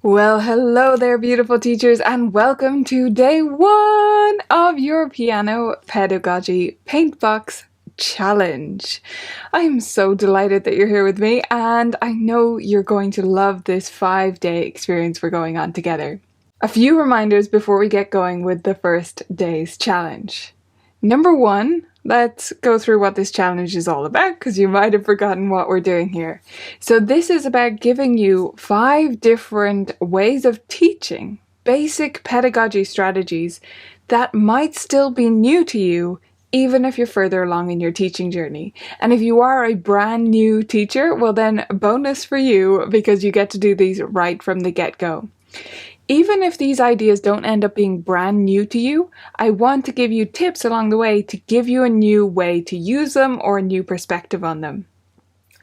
Well, hello there, beautiful teachers, and welcome to day one of your piano pedagogy Paintbox challenge. I am so delighted that you're here with me, and I know you're going to love this 5-day experience we're going on together. A few reminders before we get going with the first day's challenge. Number one, let's go through what this challenge is all about, because you might have forgotten what we're doing here. So this is about giving you 5 different ways of teaching, basic pedagogy strategies that might still be new to you, even if you're further along in your teaching journey. And if you are a brand new teacher, well then bonus for you, because you get to do these right from the get-go. Even if these ideas don't end up being brand new to you, I want to give you tips along the way to give you a new way to use them or a new perspective on them.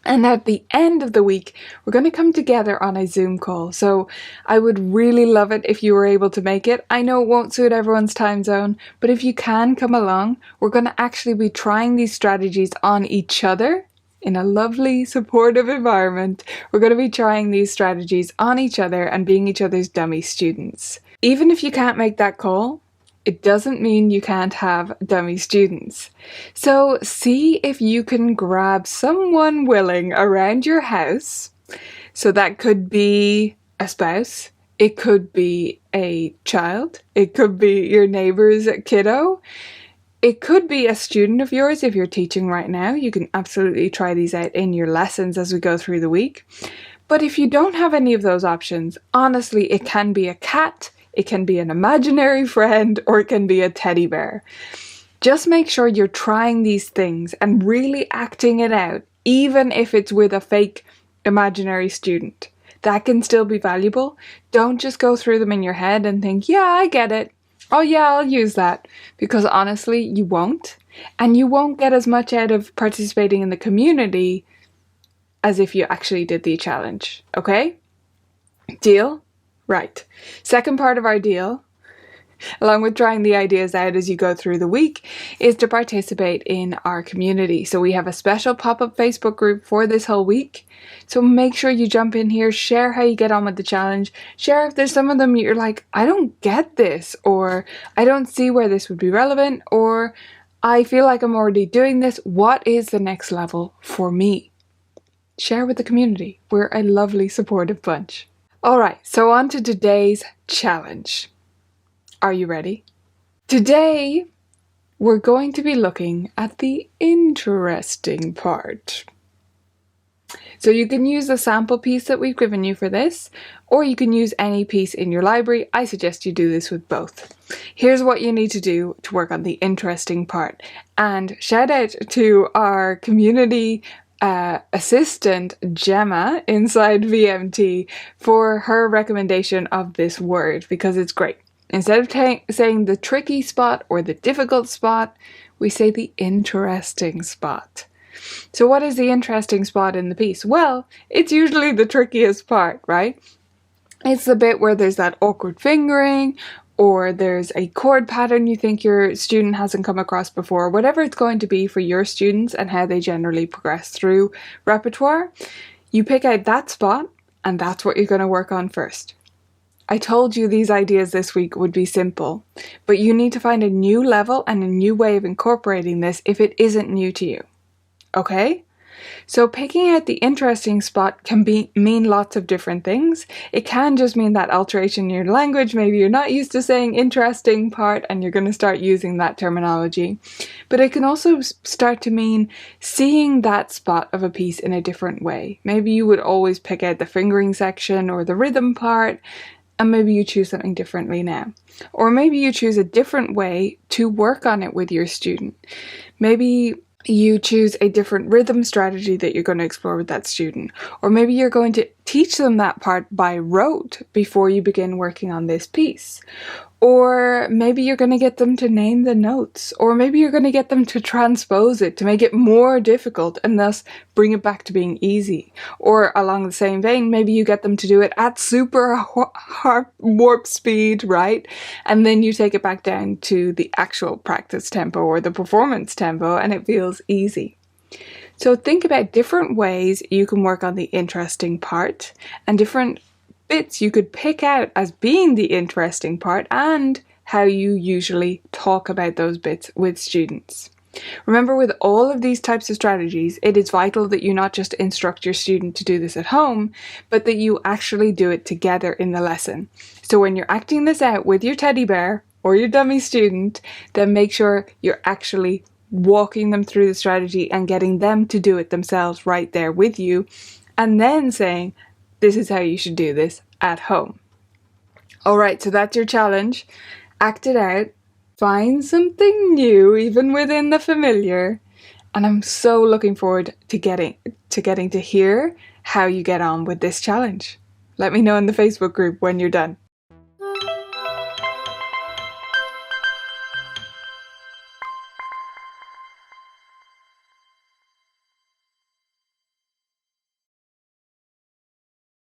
And at the end of the week, we're going to come together on a Zoom call. So I would really love it if you were able to make it. I know it won't suit everyone's time zone, but if you can come along, we're going to actually be trying these strategies on each other. In a lovely, supportive environment, we're going to be trying these strategies on each other and being each other's dummy students. Even if you can't make that call, it doesn't mean you can't have dummy students. So see if you can grab someone willing around your house. So that could be a spouse, it could be a child, it could be your neighbor's kiddo. It could be a student of yours if you're teaching right now. You can absolutely try these out in your lessons as we go through the week. But if you don't have any of those options, honestly, it can be a cat, it can be an imaginary friend, or it can be a teddy bear. Just make sure you're trying these things and really acting it out, even if it's with a fake imaginary student. That can still be valuable. Don't just go through them in your head and think, yeah, I get it. Oh yeah, I'll use that, because honestly, you won't. And you won't get as much out of participating in the community as if you actually did the challenge, okay? Deal? Right. Second part of our deal, along with trying the ideas out as you go through the week, is to participate in our community. So we have a special pop-up Facebook group for this whole week. So make sure you jump in here, share how you get on with the challenge, share if there's some of them you're like, I don't get this, or I don't see where this would be relevant, or I feel like I'm already doing this. What is the next level for me? Share with the community. We're a lovely, supportive bunch. All right, so on to today's challenge. Are you ready? Today, we're going to be looking at the interesting part. So you can use the sample piece that we've given you for this, or you can use any piece in your library. I suggest you do this with both. Here's what you need to do to work on the interesting part. And shout out to our community assistant Gemma inside VMT for her recommendation of this word, because it's great. Instead of saying the tricky spot or the difficult spot, we say the interesting spot. So what is the interesting spot in the piece? Well, it's usually the trickiest part, right? It's the bit where there's that awkward fingering, or there's a chord pattern you think your student hasn't come across before, whatever it's going to be for your students and how they generally progress through repertoire. You pick out that spot, and that's what you're going to work on first. I told you these ideas this week would be simple, but you need to find a new level and a new way of incorporating this if it isn't new to you. Okay? So picking out the interesting spot can mean lots of different things. It can just mean that alteration in your language. Maybe you're not used to saying interesting part and you're going to start using that terminology. But it can also start to mean seeing that spot of a piece in a different way. Maybe you would always pick out the fingering section or the rhythm part, and maybe you choose something differently now. Or maybe you choose a different way to work on it with your student. Maybe you choose a different rhythm strategy that you're going to explore with that student. Or maybe you're going to teach them that part by rote before you begin working on this piece. Or maybe you're going to get them to name the notes. Or maybe you're going to get them to transpose it to make it more difficult and thus bring it back to being easy. Or along the same vein, maybe you get them to do it at super warp speed, right? And then you take it back down to the actual practice tempo or the performance tempo, and it feels easy. So think about different ways you can work on the interesting part and different bits you could pick out as being the interesting part and how you usually talk about those bits with students. Remember, with all of these types of strategies, it is vital that you not just instruct your student to do this at home, but that you actually do it together in the lesson. So when you're acting this out with your teddy bear or your dummy student, then make sure you're actually walking them through the strategy and getting them to do it themselves right there with you, and then saying, this is how you should do this at home. Alright, so that's your challenge. Act it out. Find something new, even within the familiar. And I'm so looking forward to getting to hear how you get on with this challenge. Let me know in the Facebook group when you're done.